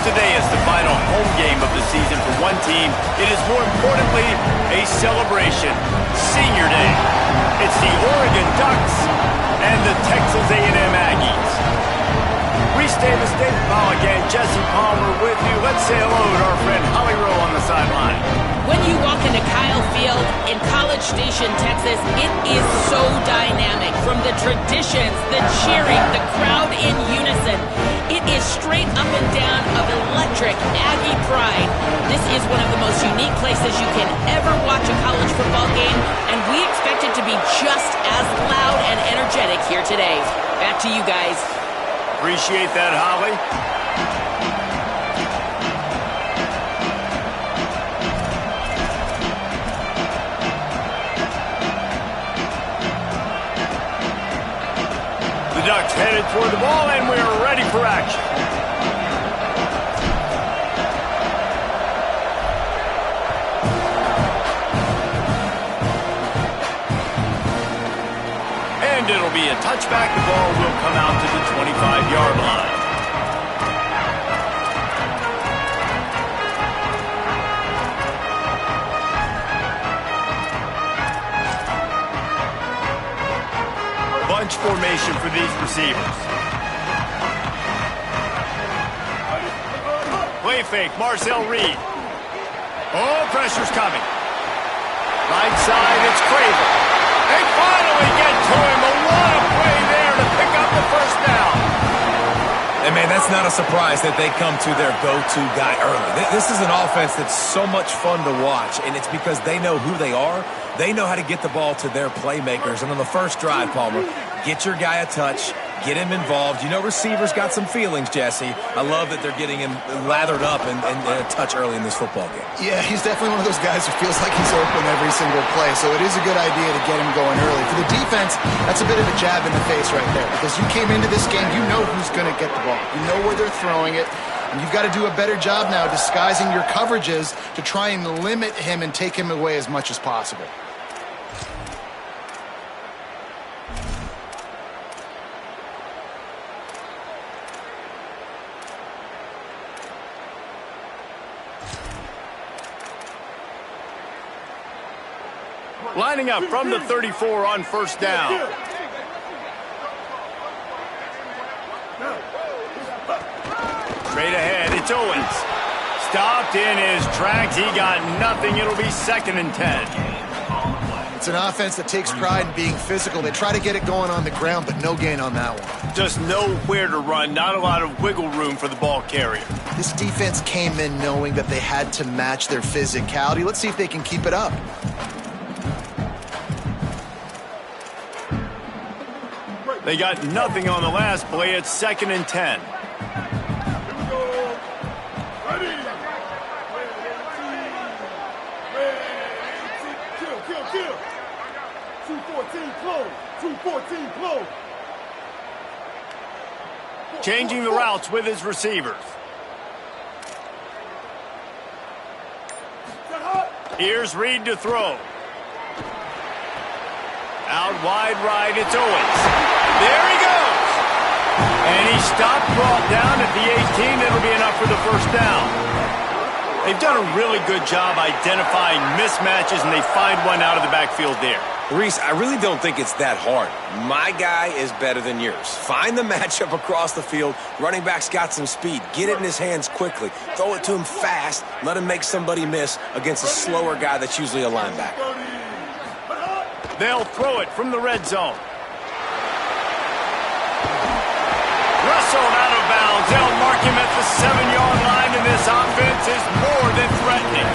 today is the final home game of the season for one team, it is more importantly a celebration. Senior Day. It's the Oregon Ducks and the Texas A&M Aggies. Reese Davis, David Pollock, and Jesse Palmer with you. Let's say hello to our friend Holly Rowe on the sideline. When you walk into Kyle Field in College Station, Texas, it is so dynamic. From the traditions, the cheering, the crowd in unison. It is straight up and down of electric Aggie pride. This is one of the most unique places you can ever watch a college football game, and we expect it to be just as loud and energetic here today. Back to you guys. Appreciate that, Holly. The Ducks headed toward the ball, and we're ready for action. And it'll be a touchback. The ball will come out to the 25-yard line. Bunch formation for these receivers. Play fake, Marcel Reed. Oh, pressure's coming. Right side, it's Craven. They finally get to him, but what a play there to pick up the first down. And, man, that's not a surprise that they come to their go-to guy early. This is an offense that's so much fun to watch, and it's because they know who they are. They know how to get the ball to their playmakers. And on the first drive, Palmer, get your guy a touch, get him involved. You know receivers got some feelings, Jesse. I love that they're getting him lathered up and a touch early in this football game. Yeah, he's definitely one of those guys who feels like he's open every single play, so it is a good idea to get him going early. For the defense, that's a bit of a jab in the face right there, because you came into this game, you know who's going to get the ball. You know where they're throwing it, and you've got to do a better job now disguising your coverages to try and limit him and take him away as much as possible. Lining up from the 34 on first down. Straight ahead, it's Owens. Stopped in his tracks. He got nothing. It'll be 2nd and 10. It's an offense that takes pride in being physical. They try to get it going on the ground, but no gain on that one. Just nowhere to run. Not a lot of wiggle room for the ball carrier. This defense came in knowing that they had to match their physicality. Let's see if they can keep it up. They got nothing on the last play. It's 2nd and 10. Changing the routes with his receivers. Here's Reed to throw. Out wide right, it's Owens. There he goes. And he stopped, brought down at the 18. It'll be enough for the first down. They've done a really good job identifying mismatches, and they find one out of the backfield there. Reese, I really don't think it's that hard. My guy is better than yours. Find the matchup across the field. Running back's got some speed. Get it in his hands quickly. Throw it to him fast. Let him make somebody miss against a slower guy that's usually a linebacker. They'll throw it from the red zone. Wrestled out of bounds. They'll mark him at the 7-yard line, and this offense is more than threatening.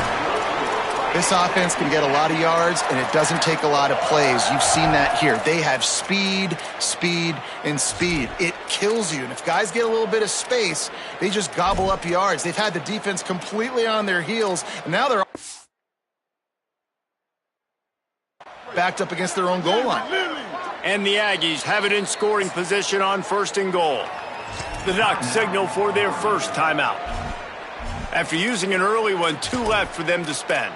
This offense can get a lot of yards, and it doesn't take a lot of plays. You've seen that here. They have speed, speed, and speed. It kills you. And if guys get a little bit of space, they just gobble up yards. They've had the defense completely on their heels, and now they're backed up against their own goal line. And the Aggies have it in scoring position on 1st and goal. The Ducks signal for their first timeout. After using an early one, 2 left for them to spend.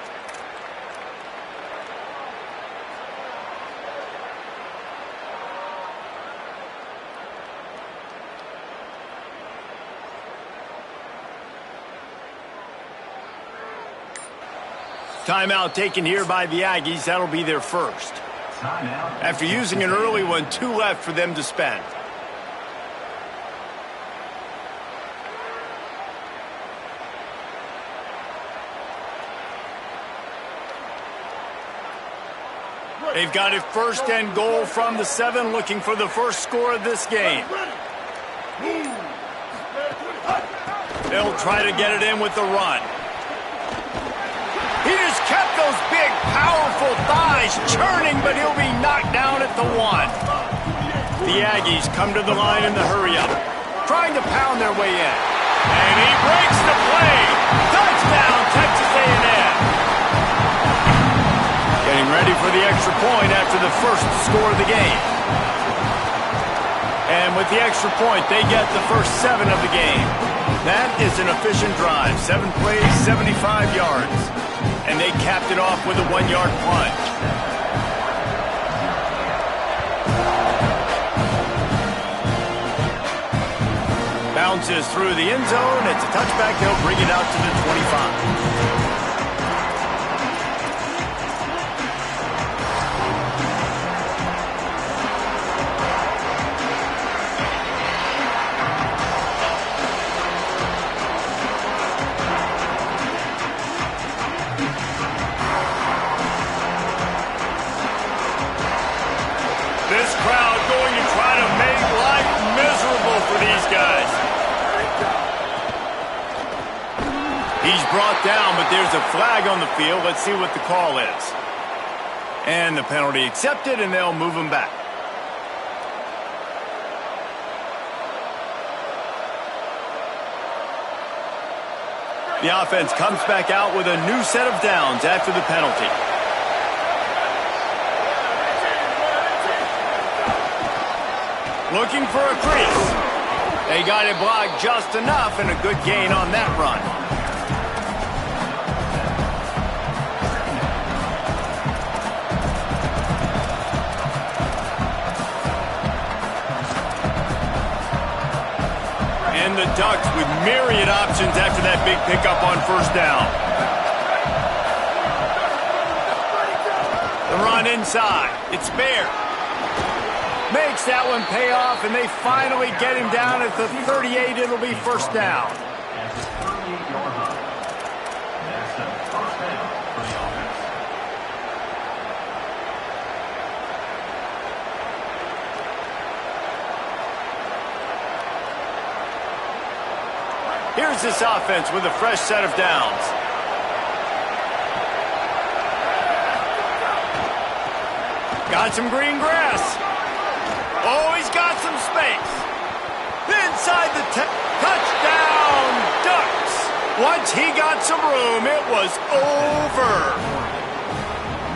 Timeout taken here by the Aggies. That'll be their first. After using an early one, 2 left for them to spend. They've got it first and goal from the 7, looking for the first score of this game. They'll try to get it in with the run. He just kept those big, powerful thighs churning, but he'll be knocked down at the 1. The Aggies come to the line in the hurry-up, trying to pound their way in. And he breaks the play. Touchdown, Texas A&M. Getting ready for the extra point after the first score of the game. And with the extra point, they get the first 7 of the game. That is an efficient drive. 7 plays, 75 yards. And they capped it off with a 1-yard plunge. Bounces through the end zone. It's a touchback. They'll bring it out to the 25. This crowd going to try to make life miserable for these guys. He's brought down, but there's a flag on the field. Let's see what the call is. And the penalty accepted, and they'll move him back. The offense comes back out with a new set of downs after the penalty. Looking for a crease. They got it blocked just enough, and a good gain on that run. And the Ducks with myriad options after that big pickup on first down. The run inside. It's Bear. Makes that one pay off, and they finally get him down at the 38. It'll be first down. Here's this offense with a fresh set of downs. Got some green grass. Oh, he's got some space. Inside the touchdown, Ducks. Once he got some room, it was over.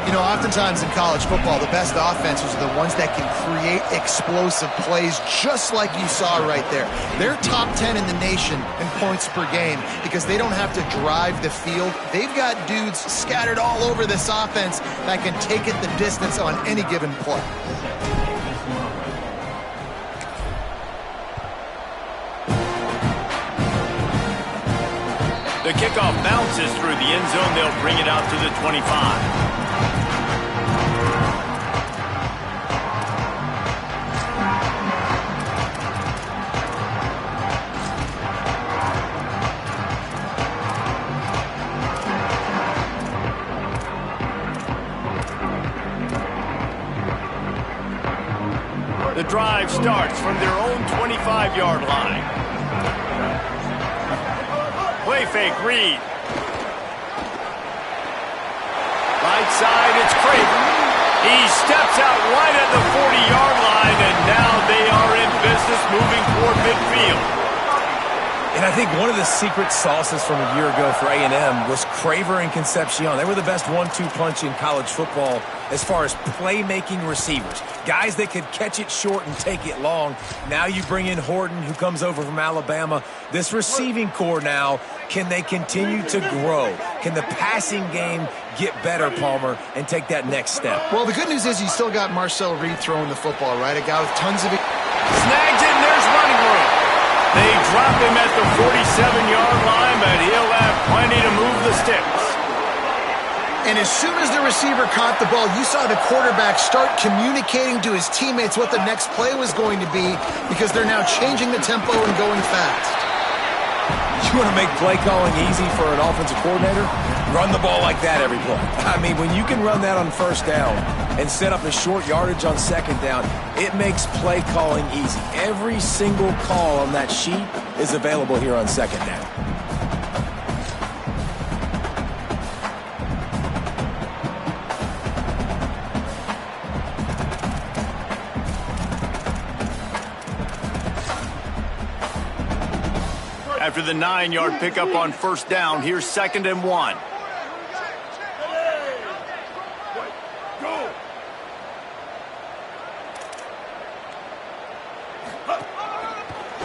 You know, oftentimes in college football, the best offenses are the ones that can create explosive plays, just like you saw right there. They're top 10 in the nation in points per game because they don't have to drive the field. They've got dudes scattered all over this offense that can take it the distance on any given play. The kickoff bounces through the end zone. They'll bring it out to the 25. The drive starts from their own 25-yard line. Play fake, Reed. Right side, it's Craven. He steps out right at the 40-yard line, and now they are in business moving toward midfield. And I think one of the secret sauces from a year ago for A&M was Craver and Concepcion. They were the best 1-2 punch in college football as far as playmaking receivers. Guys that could catch it short and take it long. Now you bring in Horton, who comes over from Alabama. This receiving core now, can they continue to grow? Can the passing game get better, Palmer, and take that next step? Well, the good news is you still got Marcel Reed throwing the football, right? A guy with tons of... Snags it, and there's running room. They drop him at the 47-yard line, but he'll have plenty to move the sticks. And as soon as the receiver caught the ball, you saw the quarterback start communicating to his teammates what the next play was going to be because they're now changing the tempo and going fast. You want to make play calling easy for an offensive coordinator? Run the ball like that every play. I mean, when you can run that on first down and set up a short yardage on second down, it makes play calling easy. Every single call on that sheet is available here on second down. After the 9-yard pickup on first down, here's 2nd and 1.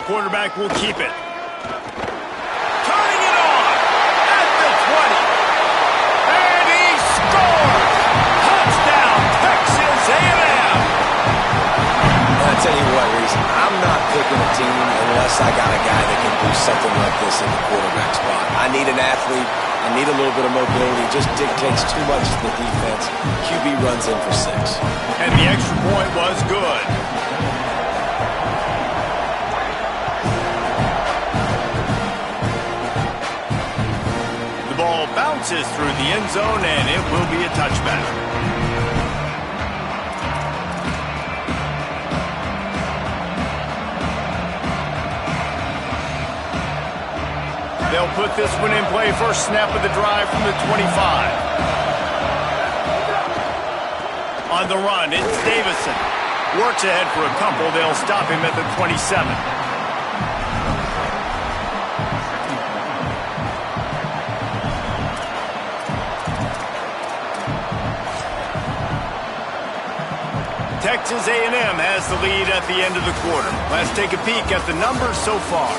Quarterback will keep it. Turning it on at the 20. And he scores! Touchdown, Texas A&M! I'll tell you what, Reese, I'm not picking a team unless I got a guy that can do something like this in the quarterback spot. I need an athlete. I need a little bit of mobility. It just dictates too much to the defense. QB runs in for 6. And the extra point was good. The ball bounces through the end zone, and it will be a touchback. They'll put this one in play. First snap of the drive from the 25. On the run, it's Davison. Works ahead for a couple. They'll stop him at the 27. Texas A&M has the lead at the end of the quarter. Let's take a peek at the numbers so far.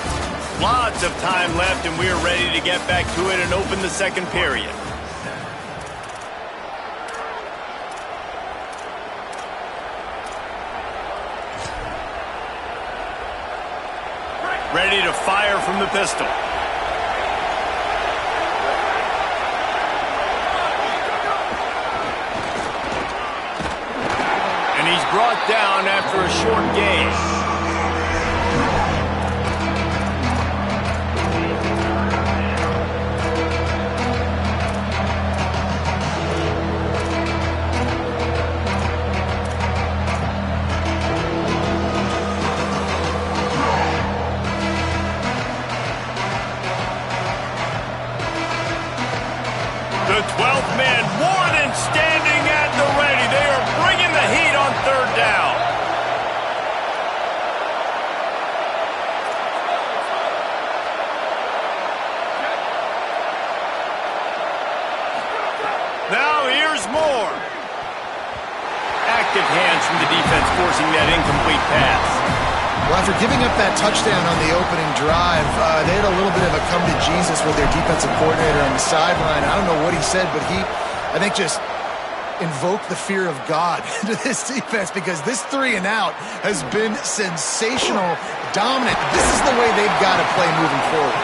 Lots of time left, and we're ready to get back to it and open the second period. Ready to fire from the pistol. And he's brought down after a short gain. The 12th man more than standing at the ready. They are bringing the heat on third down. Now here's more. Active hands from the defense forcing that incomplete pass. Well, after giving up that touchdown on the opening drive, they had a little bit of a come to Jesus with their defensive coordinator on the sideline. I don't know what he said, but he, I think, just invoked the fear of God into this defense because this 3 and out has been sensational, dominant. This is the way they've got to play moving forward.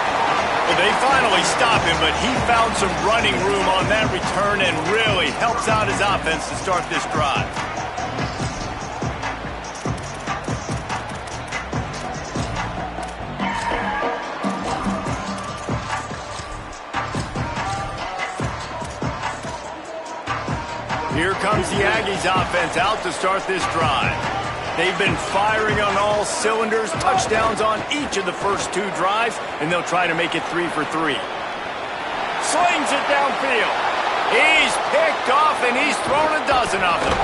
Well, they finally stopped him, but he found some running room on that return and really helps out his offense to start this drive. Here comes the Aggies offense out to start this drive. They've been firing on all cylinders, touchdowns on each of the first 2 drives, and they'll try to make it 3 for 3. Slings it downfield. He's picked off, and he's thrown a dozen of them.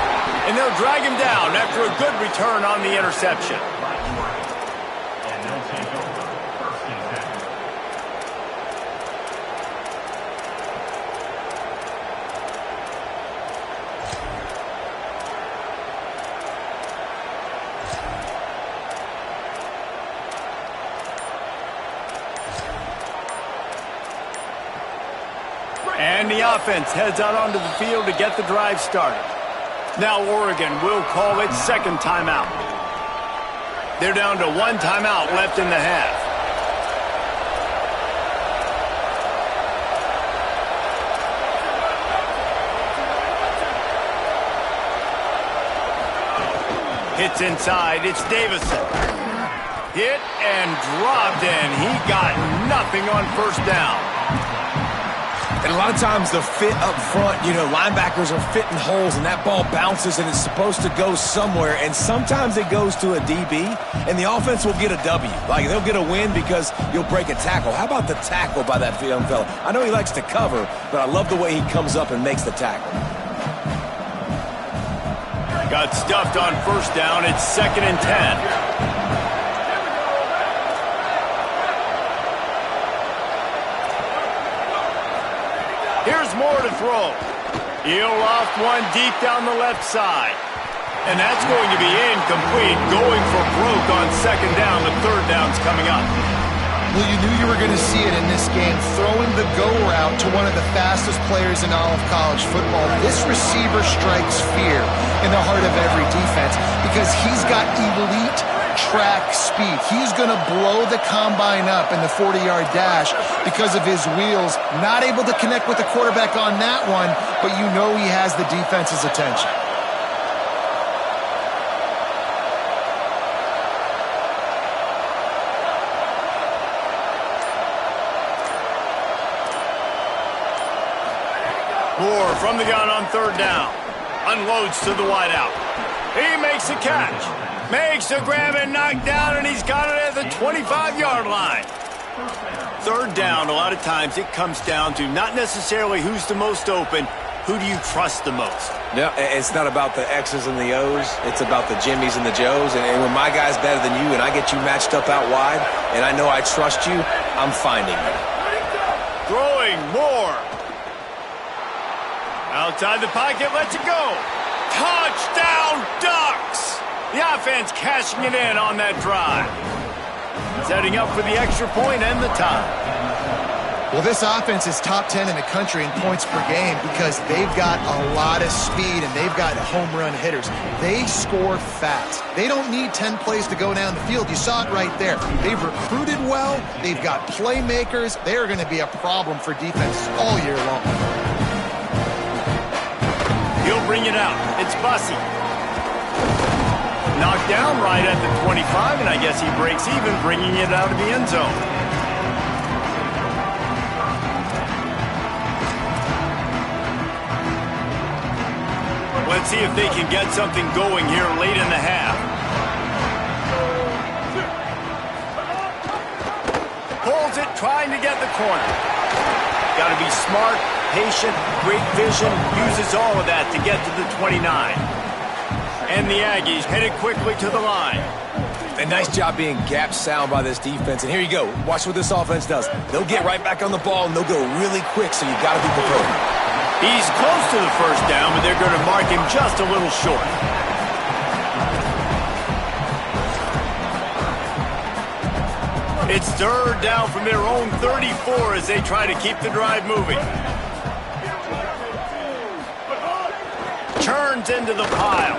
And they'll drag him down after a good return on the interception. And the offense heads out onto the field to get the drive started. Now Oregon will call its second timeout. They're down to 1 timeout left in the half. Hits inside. It's Davison. Hit and dropped, and he got nothing on first down. And a lot of times the fit up front, linebackers are fitting holes, and that ball bounces, and it's supposed to go somewhere, and sometimes it goes to a DB, and the offense will get a W. Like, they'll get a win because you'll break a tackle. How about the tackle by that young fella? I know he likes to cover, but I love the way he comes up and makes the tackle. Got stuffed on first down. It's 2nd and 10. Here's Moore to throw. He'll loft one deep down the left side. And that's going to be incomplete. Going for broke on 2nd down. The 3rd down's coming up. Well, you knew you were going to see it in this game. Throwing the go route to one of the fastest players in all of college football. This receiver strikes fear in the heart of every defense because he's got elite track speed. He's going to blow the combine up in the 40-yard dash because of his wheels. Not able to connect with the quarterback on that one, but you know he has the defense's attention. Moore from the gun on 3rd down. Unloads to the wideout. He makes a catch. Makes the grab and knock down, and he's got it at the 25-yard line. 3rd down, a lot of times it comes down to not necessarily who's the most open, who do you trust the most? No, it's not about the X's and the O's. It's about the Jimmies and the Joes. And when my guy's better than you and I get you matched up out wide and I know I trust you, I'm finding you. Throwing Moore. Outside the pocket, lets it go. Touchdown, Ducks! The offense cashing it in on that drive. Setting up for the extra point and the tie. Well, this offense is top 10 in the country in points per game because they've got a lot of speed and they've got home run hitters. They score fast. They don't need 10 plays to go down the field. You saw it right there. They've recruited well. They've got playmakers. They are going to be a problem for defenses all year long. He'll bring it out. It's Bussey. Knocked down right at the 25, and I guess he breaks even, bringing it out of the end zone. Let's see if they can get something going here late in the half. Pulls it, trying to get the corner. Got to be smart, patient, great vision, uses all of that to get to the 29. And the Aggies headed quickly to the line. A nice job being gap sound by this defense. And here you go. Watch what this offense does. They'll get right back on the ball, and they'll go really quick, so you got to be prepared. He's close to the first down, but they're going to mark him just a little short. It's 3rd down from their own 34 as they try to keep the drive moving. Turns into the pile.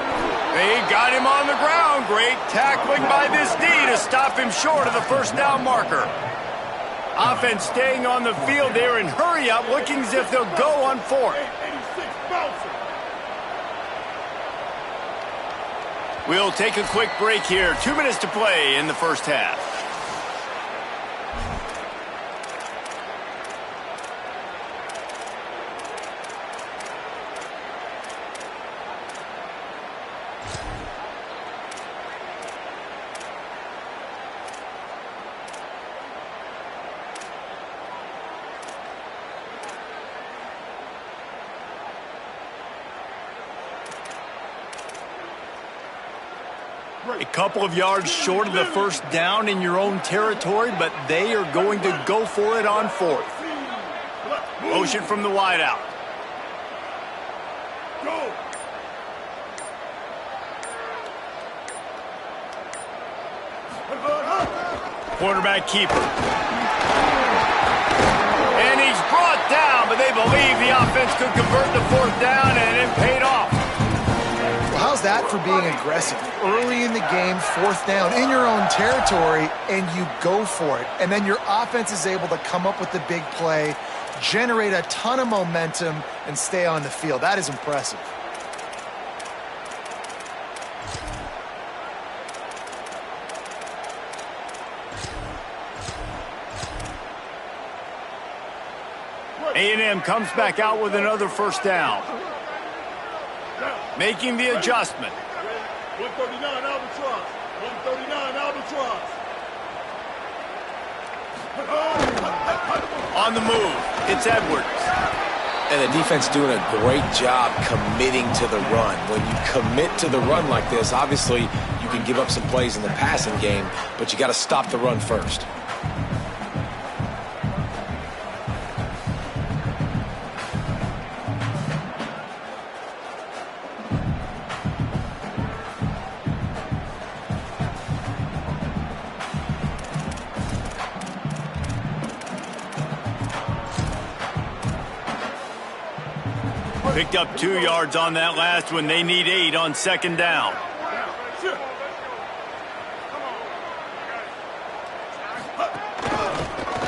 They got him on the ground. Great tackling by this D to stop him short of the first down marker. Offense staying on the field there in hurry-up, looking as if they'll go on 4th. We'll take a quick break here. 2 minutes to play in the first half. A couple of yards short of the first down in your own territory, but they are going to go for it on 4th. Motion from the wideout. Go. Quarterback keeper. And he's brought down, but they believe the offense could convert the 4th down, and it paid off. How's that for being aggressive? Early in the game, 4th down in your own territory, and you go for it. And then your offense is able to come up with the big play, generate a ton of momentum, and stay on the field. That is impressive. A&M comes back out with another first down. Making the adjustment. 139 Albatross. 139 Albatross. On the move, it's Edwards. And the defense doing a great job committing to the run. When you commit to the run like this, obviously you can give up some plays in the passing game, but you got to stop the run first. Picked up 2 yards on that last one. They need 8 on second down.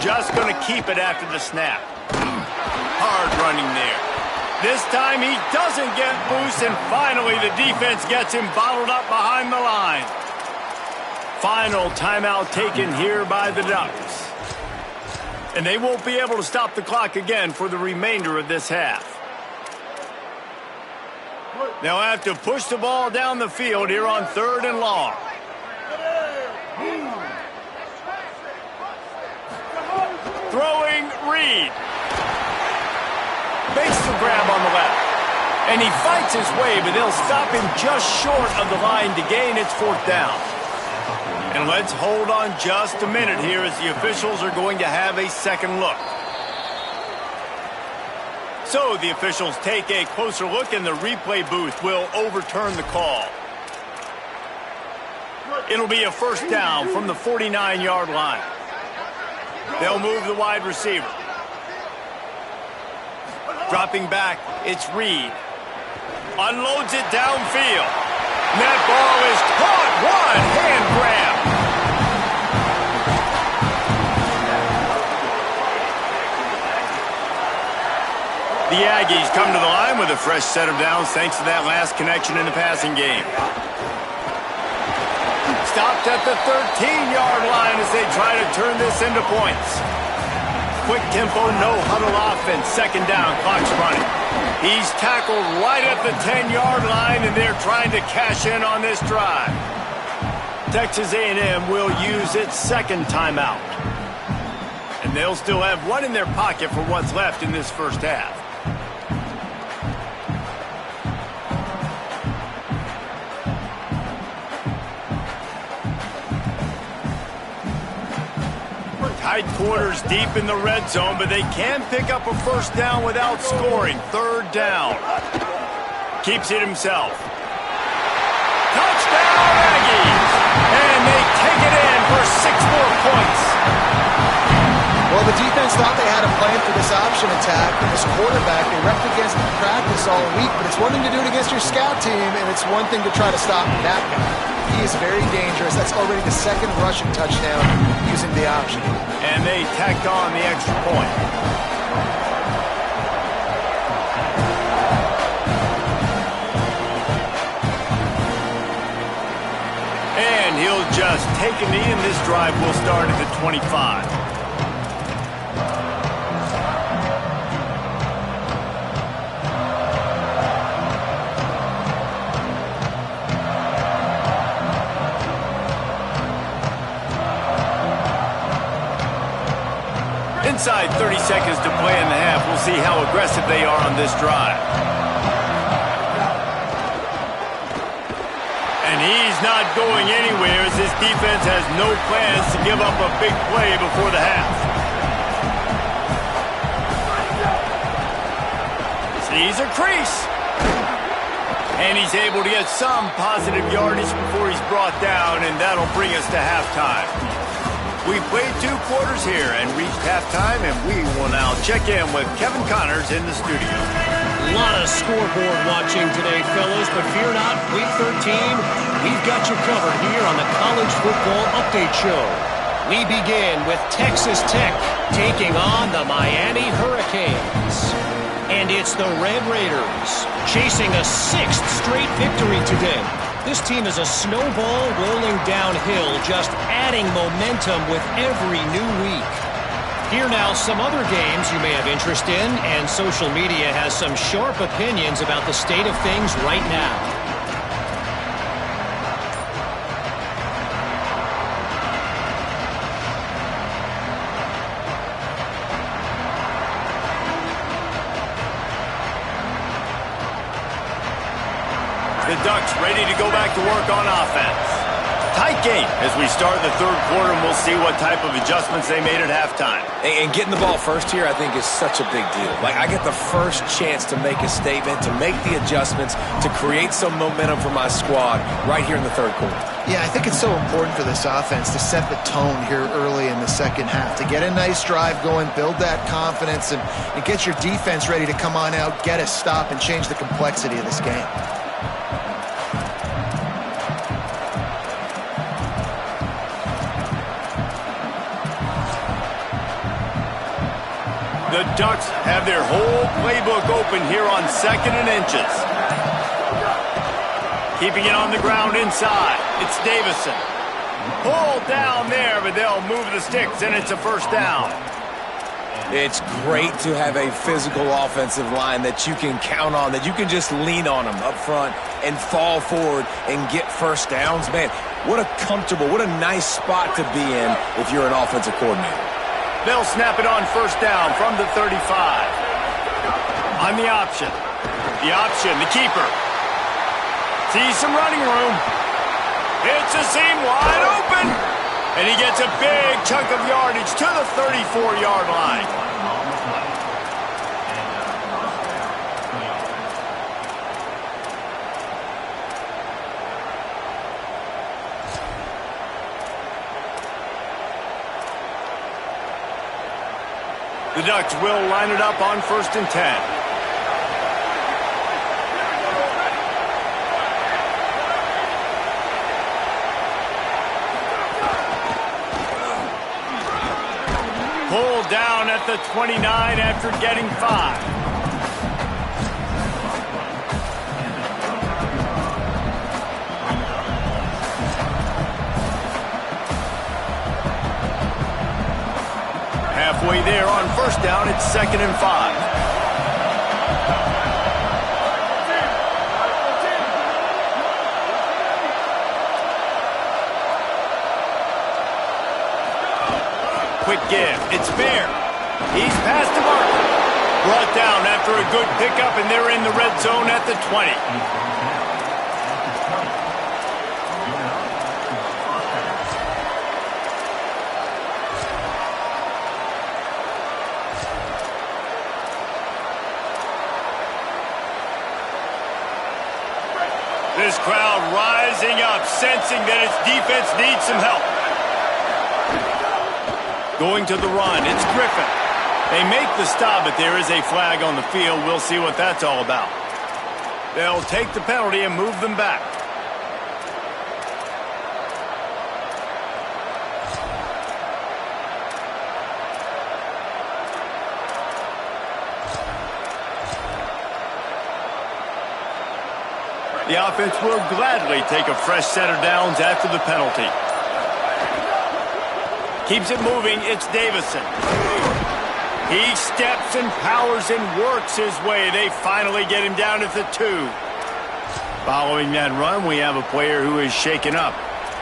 Just going to keep it after the snap. Hard running there. This time he doesn't get loose, and finally the defense gets him bottled up behind the line. Final timeout taken here by the Ducks. And they won't be able to stop the clock again for the remainder of this half. They'll have to push the ball down the field here on 3rd and long. Throwing Reed. Makes the grab on the left. And he fights his way, but they'll stop him just short of the line to gain its 4th down. And let's hold on just a minute here as the officials are going to have a second look. So the officials take a closer look, and the replay booth will overturn the call. It'll be a first down from the 49-yard line. They'll move the wide receiver. Dropping back, it's Reed. Unloads it downfield. And that ball is caught. One hand grab. The Aggies come to the line with a fresh set of downs thanks to that last connection in the passing game. Stopped at the 13-yard line as they try to turn this into points. Quick tempo, no huddle offense. Second down, clock's running. He's tackled right at the 10-yard line, and they're trying to cash in on this drive. Texas A&M will use its second timeout. And they'll still have one in their pocket for what's left in this first half. Tight quarters deep in the red zone, but they can pick up a first down without scoring. 3rd down. Keeps it himself. Touchdown, Aggies! And they take it in for 6 more points. Well, the defense thought they had a plan for this option attack, and this quarterback, they repped against in practice all week, but it's one thing to do it against your scout team, and it's one thing to try to stop that guy. He is very dangerous. That's already the 2nd rushing touchdown using the option. And they tacked on the extra point. And he'll just take a knee, and this drive will start at the 25. Inside 30 seconds to play in the half. We'll see how aggressive they are on this drive. And he's not going anywhere as this defense has no plans to give up a big play before the half. Sees a crease. And he's able to get some positive yardage before he's brought down, and that'll bring us to halftime. We played 2 quarters here and reached halftime, and we will now check in with Kevin Connors in the studio. A lot of scoreboard watching today, fellas, but fear not, Week 13, we've got you covered here on the College Football Update Show. We begin with Texas Tech taking on the Miami Hurricanes. And it's the Red Raiders chasing a 6th straight victory today. This team is a snowball rolling downhill, just adding momentum with every new week. Here now, some other games you may have interest in, and social media has some sharp opinions about the state of things right now. The Ducks ready to go back to work on offense. Tight game as we start the third quarter, and we'll see what type of adjustments they made at halftime. And getting the ball first here, I think, is such a big deal. Like, I get the first chance to make a statement, to make the adjustments, to create some momentum for my squad right here in the third quarter. Yeah, I think it's so important for this offense to set the tone here early in the second half, to get a nice drive going, build that confidence, and get your defense ready to come on out, get a stop, and change the complexity of this game. The Ducks have their whole playbook open here on 2nd and inches. Keeping it on the ground inside. It's Davison. Pulled down there, but they'll move the sticks, and it's a first down. It's great to have a physical offensive line that you can count on, that you can just lean on them up front and fall forward and get first downs. Man, what a comfortable, what a nice spot to be in if you're an offensive coordinator. They'll snap it on first down from the 35. On the option. The keeper. Sees some running room. It's a seam wide open. And he gets a big chunk of yardage to the 34-yard line. The Ducks will line it up on 1st and 10. Pulled down at the 29 after getting 5. Halfway there on first down, it's 2nd and 5. Quick give. It's fair. He's past the mark. Brought down after a good pickup, and they're in the red zone at the 20. This crowd rising up, sensing that its defense needs some help. Going to the run, it's Griffin. They make the stop, but there is a flag on the field. We'll see what that's all about. They'll take the penalty and move them back. The offense will gladly take a fresh set of downs after the penalty. Keeps it moving, it's Davison. He steps and powers and works his way. They finally get him down at the 2. Following that run, we have a player who is shaken up.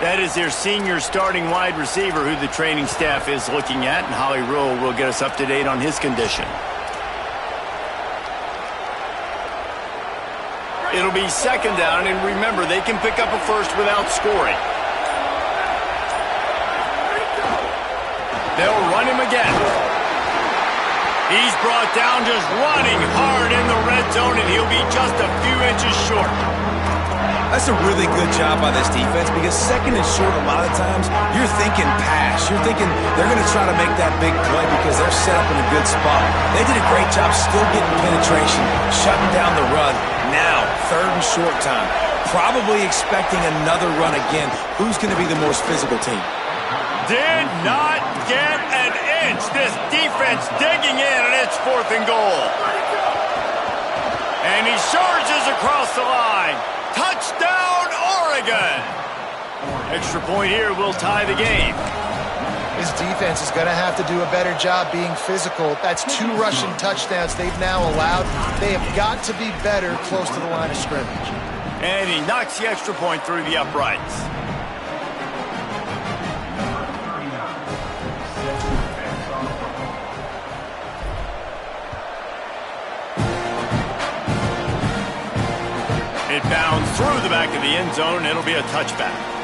That is their senior starting wide receiver who the training staff is looking at, and Holly Rowe will get us up to date on his condition. It'll be 2nd down, and remember, they can pick up a first without scoring. They'll run him again. He's brought down just running hard in the red zone, and he'll be just a few inches short. That's a really good job by this defense, because 2nd and short, a lot of times, you're thinking pass. You're thinking they're going to try to make that big play because they're set up in a good spot. They did a great job still getting penetration, shutting down the run. Now, 3rd and short time. Probably expecting another run again. Who's going to be the most physical team? Did not get an inch. This defense digging in, and it's 4th and goal. And he charges across the line. Touchdown, Oregon! Extra point here will tie the game. His defense is going to have to do a better job being physical. That's 2 rushing touchdowns they've now allowed. They have got to be better close to the line of scrimmage. And he knocks the extra point through the uprights. It bounds through the back of the end zone. It'll be a touchback.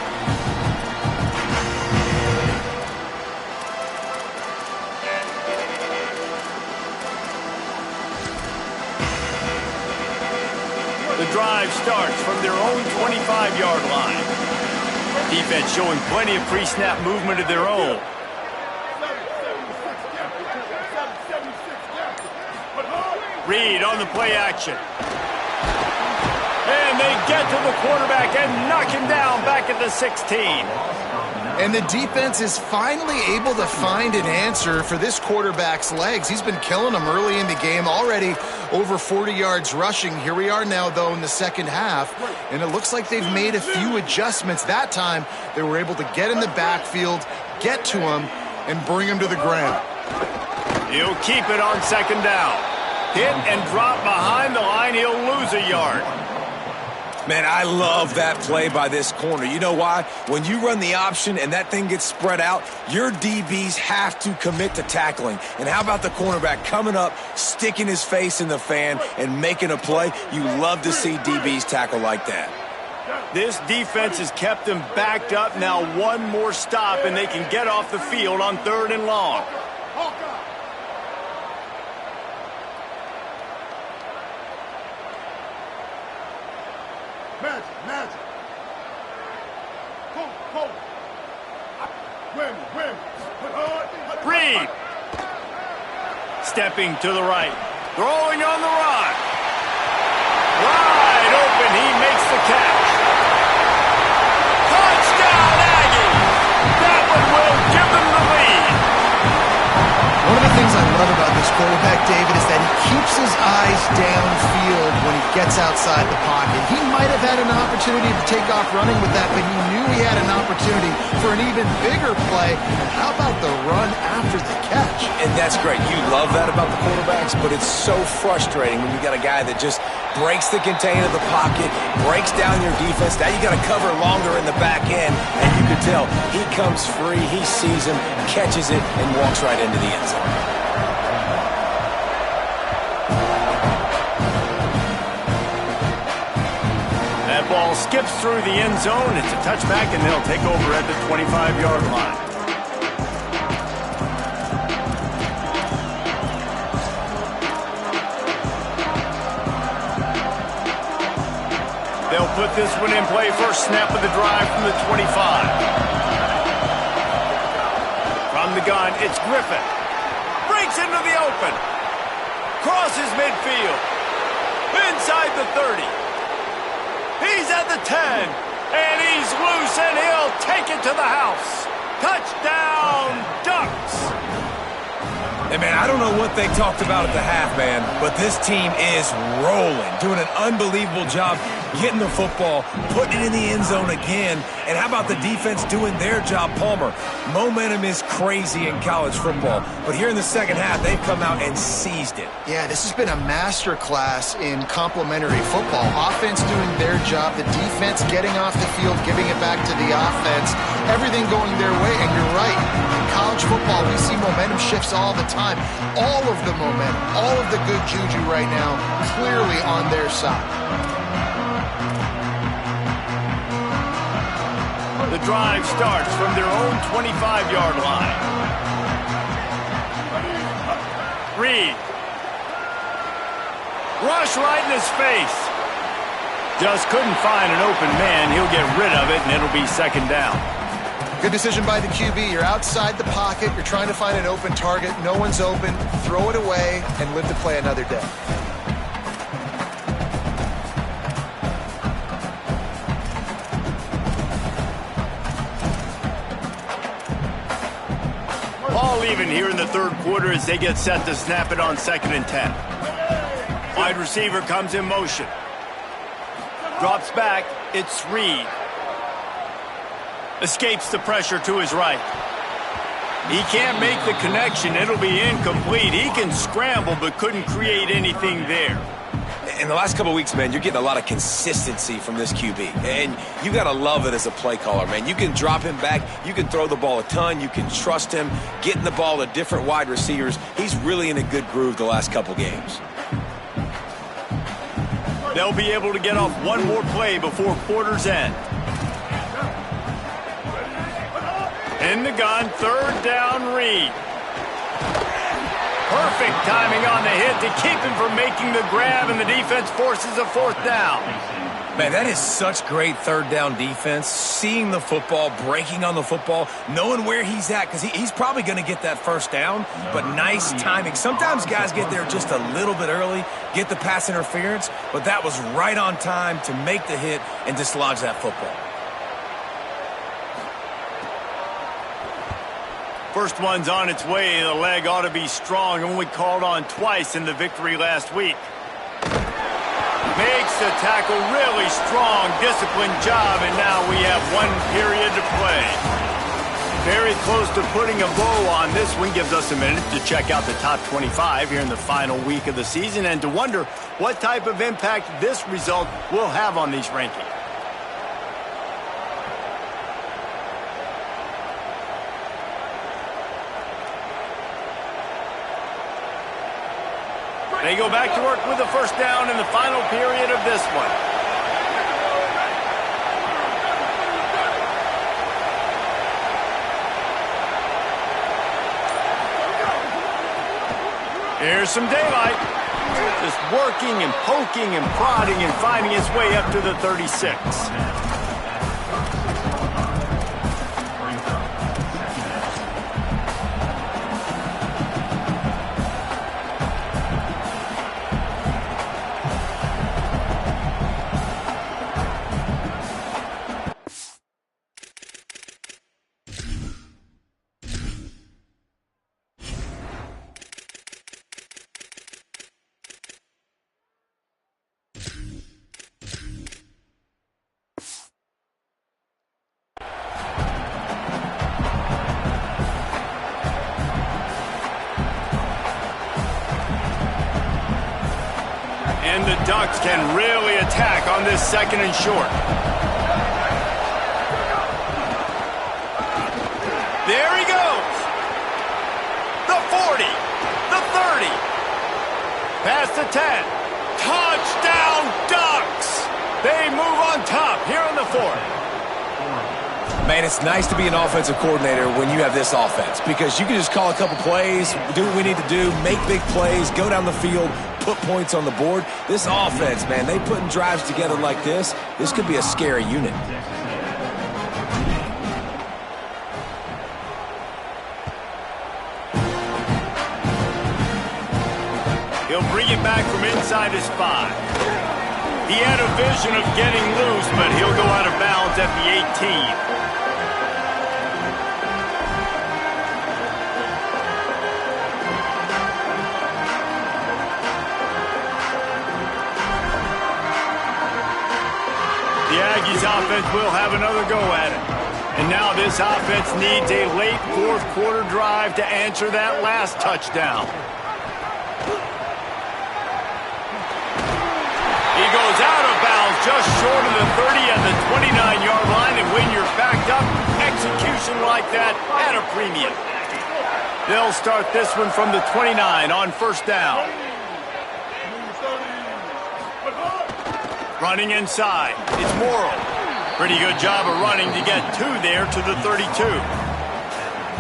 The drive starts from their own 25-yard line. Defense showing plenty of pre-snap movement of their own. Reed on the play action. And they get to the quarterback and knock him down back at the 16. And the defense is finally able to find an answer for this quarterback's legs. He's been killing them early in the game, already over 40 yards rushing. Here we are now, though, in the second half, and it looks like they've made a few adjustments. That time, they were able to get in the backfield, get to him, and bring him to the ground. He'll keep it on second down. Hit and drop behind the line. He'll lose a yard. Man, I love that play by this corner. You know why? When you run the option and that thing gets spread out, your DBs have to commit to tackling. And how about the cornerback coming up, sticking his face in the fan, and making a play? You love to see DBs tackle like that. This defense has kept them backed up. Now one more stop, and they can get off the field on 3rd and long. Magic. Pull. Reed. Stepping to the right. Throwing on the run. Wide open. He makes the catch. Touchdown, Aggies. That one will give them the lead. One of the things I love about this quarterback, David, is that he keeps his eyes downfield when he gets outside the pocket. He might have had an opportunity to take off running with that, but he knew he had an opportunity for an even bigger play. How about the run after the catch? And that's great. You love that about the quarterbacks, but it's so frustrating when you got a guy that just breaks the contain of the pocket, breaks down your defense. Now you got to cover longer in the back end, and you can tell he comes free, he sees him, catches it, and walks right into the end zone. That ball skips through the end zone. It's a touchback, and they'll take over at the 25-yard line. They'll put this one in play. First snap of the drive from the 25. From the gun, it's Griffin. Breaks into the open. Crosses midfield. Inside the 30. He's at the 10. And he's loose, and he'll take it to the house. Touchdown, Ducks. Hey, man, I don't know what they talked about at the half, man, but this team is rolling, doing an unbelievable job getting the football, putting it in the end zone again. And how about the defense doing their job, Palmer? Momentum is crazy in college football, but here in the second half, they've come out and seized it. Yeah, this has been a master class in complementary football. Offense doing their job, the defense getting off the field, giving it back to the offense, everything going their way. And you're right, in college football, we see momentum shifts all the time. All of the momentum, all of the good juju right now, clearly on their side. The drive starts from their own 25-yard line. Reed. Rush right in his face. Just couldn't find an open man. He'll get rid of it, and it'll be second down. Good decision by the QB. You're outside the pocket. You're trying to find an open target. No one's open. Throw it away and live to play another day. Ball even here in the third quarter as they get set to snap it on 2nd and 10. Wide receiver comes in motion. Drops back. It's Reed. Escapes the pressure to his right. He can't make the connection. It'll be incomplete. He can scramble but couldn't create anything there. In the last couple of weeks, man, you're getting a lot of consistency from this QB. And you got to love it as a play caller, man. You can drop him back. You can throw the ball a ton. You can trust him, getting the ball to different wide receivers. He's really in a good groove the last couple games. They'll be able to get off one more play before quarter's end. In the gun, third down, Reed. Perfect timing on the hit to keep him from making the grab, and the defense forces a fourth down. Man, that is such great third down defense. Seeing the football, breaking on the football, knowing where he's at, because he's probably going to get that first down, but nice timing. Sometimes guys get there just a little bit early, get the pass interference, but that was right on time to make the hit and dislodge that football. First one's on its way. The leg ought to be strong. Only called on twice in the victory last week. Makes the tackle really strong. Disciplined job, and now we have 1 period to play. Very close to putting a bow on this one. Gives us a minute to check out the top 25 here in the final week of the season and to wonder what type of impact this result will have on these rankings. They go back to work with the first down in the final period of this one. Here's some daylight. Just working and poking and prodding and finding his way up to the 36. And the Ducks can really attack on this second and short. There he goes. The 40, the 30, past the 10. Touchdown Ducks! They move on top here on the 4th. Man, it's nice to be an offensive coordinator when you have this offense because you can just call a couple plays, do what we need to do, make big plays, go down the field, put points on the board. This offense, man, they putting drives together like this could be a scary unit. He'll bring it back from inside his 5. He had a vision of getting loose, but he'll go out of bounds at the 18. The Aggies offense will have another go at it. And now this offense needs a late fourth quarter drive to answer that last touchdown. He goes out of bounds just short of the 30 at the 29-yard line, and when you're backed up, execution like that at a premium. They'll start this one from the 29 on first down. Running inside. It's Morrow. Pretty good job of running to get 2 there to the 32.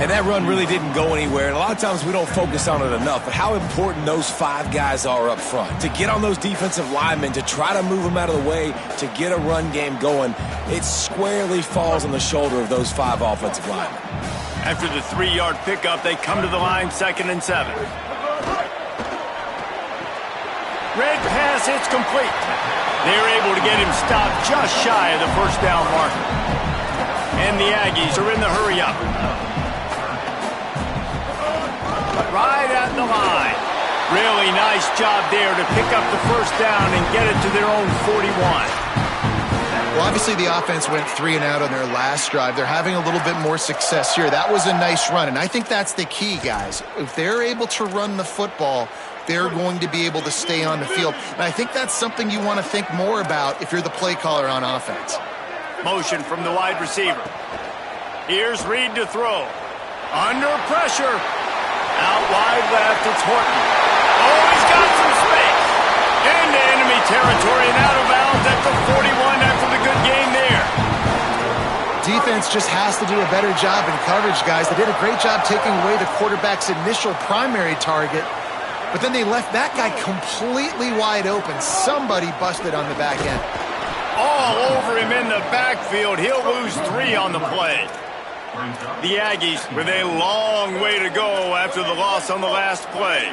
And that run really didn't go anywhere. And a lot of times we don't focus on it enough, but how important those 5 guys are up front. To get on those defensive linemen, to try to move them out of the way, to get a run game going, it squarely falls on the shoulder of those 5 offensive linemen. After the 3-yard pickup, they come to the line 2nd and 7. Red pass, it's complete. They're able to get him stopped just shy of the first down marker. And the Aggies are in the hurry-up. Right at the line. Really nice job there to pick up the first down and get it to their own 41. Well, obviously the offense went 3 and out on their last drive. They're having a little bit more success here. That was a nice run, and I think that's the key, guys. If they're able to run the football, they're going to be able to stay on the field. And I think that's something you want to think more about if you're the play caller on offense. Motion from the wide receiver. Here's Reed to throw. Under pressure. Out wide left, it's Horton. Oh, he's got some space. Into enemy territory and out of bounds at the 41 after the good game there. Defense just has to do a better job in coverage, guys. They did a great job taking away the quarterback's initial primary target, but then they left that guy completely wide open. Somebody busted on the back end. All over him in the backfield. He'll lose 3 on the play. The Aggies with a long way to go after the loss on the last play.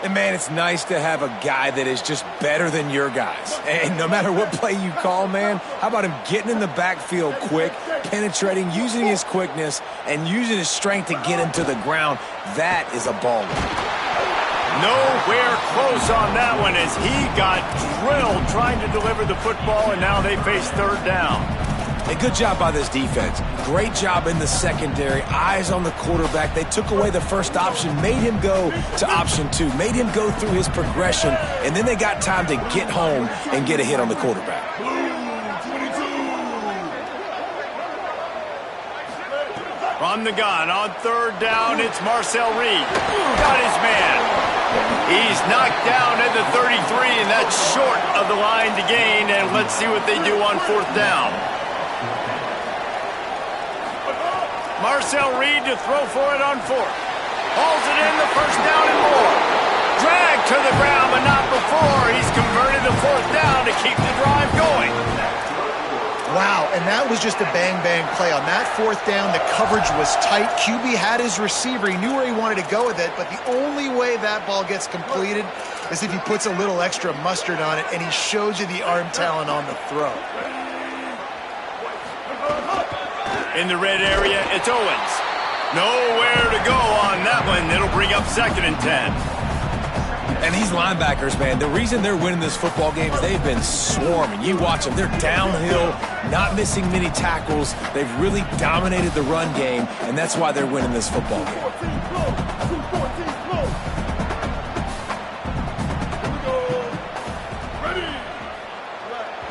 And, man, it's nice to have a guy that is just better than your guys. And no matter what play you call, man, how about him getting in the backfield quick, penetrating, using his quickness, and using his strength to get him to the ground? That is a baller. Nowhere close on that one as he got drilled trying to deliver the football, and now they face third down. A good job by this defense. Great job in the secondary. Eyes on the quarterback. They took away the first option, made him go to option 2, made him go through his progression, and then they got time to get home and get a hit on the quarterback. From the gun on third down, it's Marcel Reed. Got his man. He's knocked down at the 33, and that's short of the line to gain, and let's see what they do on fourth down. Marcel Reed to throw for it on fourth. Hauls it in, the first down and more. Dragged to the ground, but not before. He's converted the fourth down to keep the drive going. Wow, and that was just a bang-bang play. On that fourth down, the coverage was tight. QB had his receiver. He knew where he wanted to go with it, but the only way that ball gets completed is if he puts a little extra mustard on it, and he shows you the arm talent on the throw. In the red area, it's Owens. Nowhere to go on that one. It'll bring up 2nd and 10. And these linebackers, man, the reason they're winning this football game is they've been swarming. You watch them. They're downhill, not missing many tackles. They've really dominated the run game, and that's why they're winning this football game.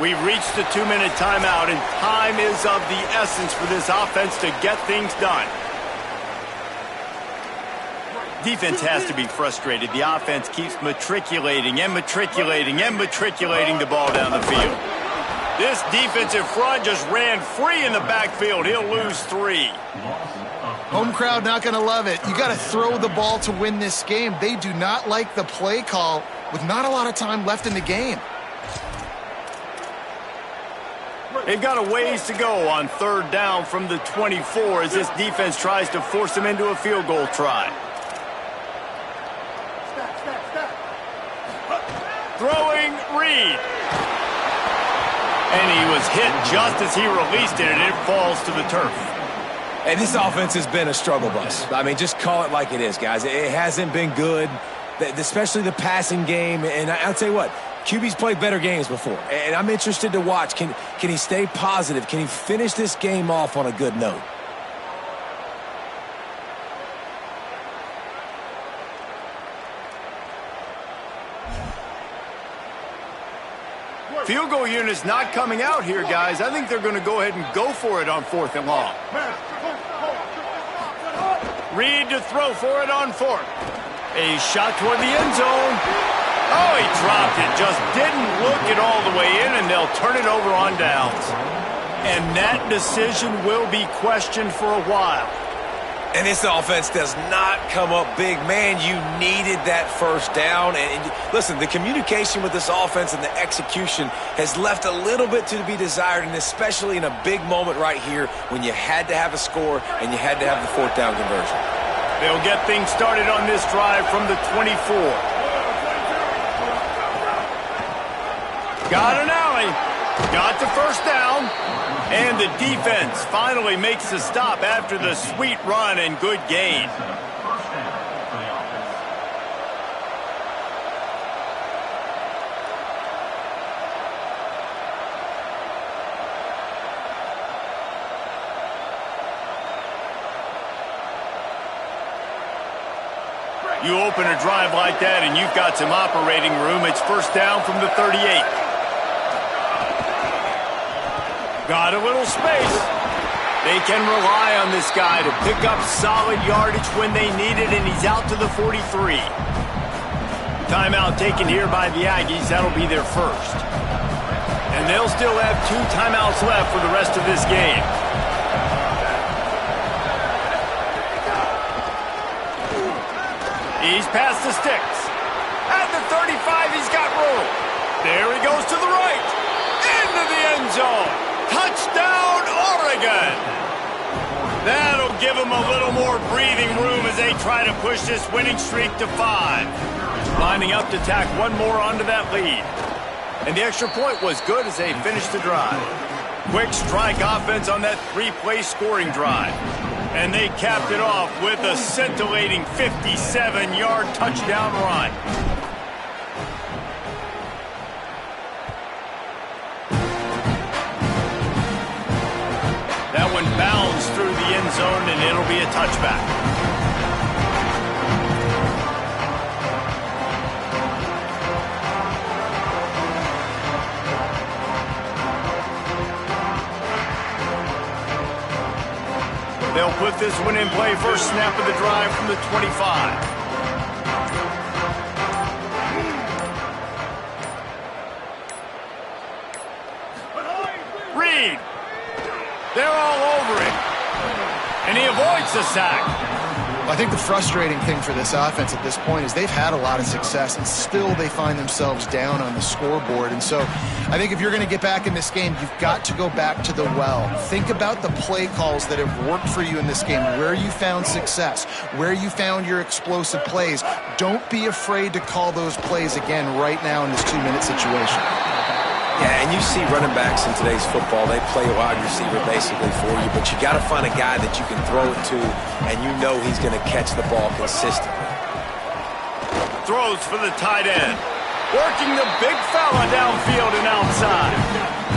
We've reached the 2-minute timeout, and time is of the essence for this offense to get things done. Defense has to be frustrated. The offense keeps matriculating and matriculating and matriculating the ball down the field. This defensive front just ran free in the backfield. He'll lose 3. Home crowd not going to love it. You got to throw the ball to win this game. They do not like the play call with not a lot of time left in the game. They've got a ways to go on third down from the 24 as this defense tries to force them into a field goal try. Throwing Reed. And he was hit just as he released it, and it falls to the turf. And this offense has been a struggle bus. I mean, just call it like it is, guys. It hasn't been good, especially the passing game. And I'll tell you what, QB's played better games before. And I'm interested to watch. Can he stay positive? Can he finish this game off on a good note? Field goal unit's not coming out here, guys. I think they're going to go ahead and go for it on 4th and long. Reed to throw for it on 4th. A shot toward the end zone. Oh, he dropped it. Just didn't look it all the way in, and they'll turn it over on downs. And that decision will be questioned for a while. And this offense does not come up big. Man, you needed that first down. And listen, the communication with this offense and the execution has left a little bit to be desired, and especially in a big moment right here when you had to have a score and you had to have the 4th down conversion. They'll get things started on this drive from the 24. Got an alley. Got the first down. And the defense finally makes the stop after the sweet run and good gain. You open a drive like that and you've got some operating room. It's first down from the 38. Got a little space. They can rely on this guy to pick up solid yardage when they need it, and he's out to the 43. Timeout taken here by the Aggies. That'll be their first. And they'll still have 2 timeouts left for the rest of this game. He's past the sticks. At the 35, he's got room. There he goes to the right. Into the end zone. Touchdown, Oregon. That'll give them a little more breathing room as they try to push this winning streak to 5. Lining up to tack one more onto that lead. And the extra point was good as they finished the drive. Quick strike offense on that 3-play scoring drive. And they capped it off with a scintillating 57-yard touchdown run. That one bounds through the end zone, and it'll be a touchback. They'll put this one in play. First snap of the drive from the 25. Reed. They're all over it. And he avoids the sack. I think the frustrating thing for this offense at this point is they've had a lot of success, and still they find themselves down on the scoreboard. And so I think if you're going to get back in this game, you've got to go back to the well. Think about the play calls that have worked for you in this game, where you found success, where you found your explosive plays. Don't be afraid to call those plays again right now in this 2-minute situation. Yeah, and you see running backs in today's football, they play a wide receiver basically for you, but you got to find a guy that you can throw it to, and you know he's going to catch the ball consistently. Throws for the tight end. Working the big fella downfield and outside.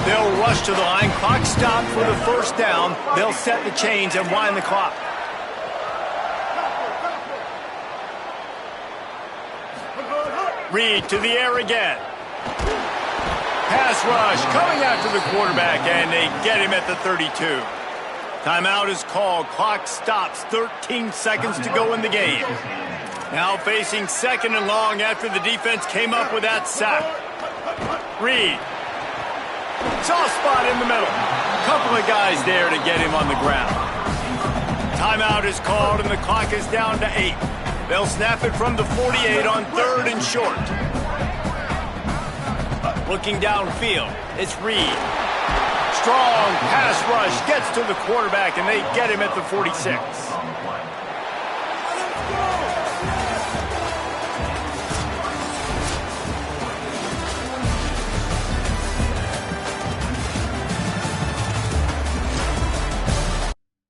They'll rush to the line. Clock stopped for the first down. They'll set the chains and wind the clock. Reed to the air again. Pass rush coming after the quarterback, and they get him at the 32. Timeout is called. Clock stops. 13 seconds to go in the game. Now facing second and long after the defense came up with that sack. Reed. Soft spot in the middle. Couple of guys there to get him on the ground. Timeout is called, and the clock is down to 8. They'll snap it from the 48 on 3rd and short. Looking downfield, it's Reed. Strong pass rush gets to the quarterback, and they get him at the 46.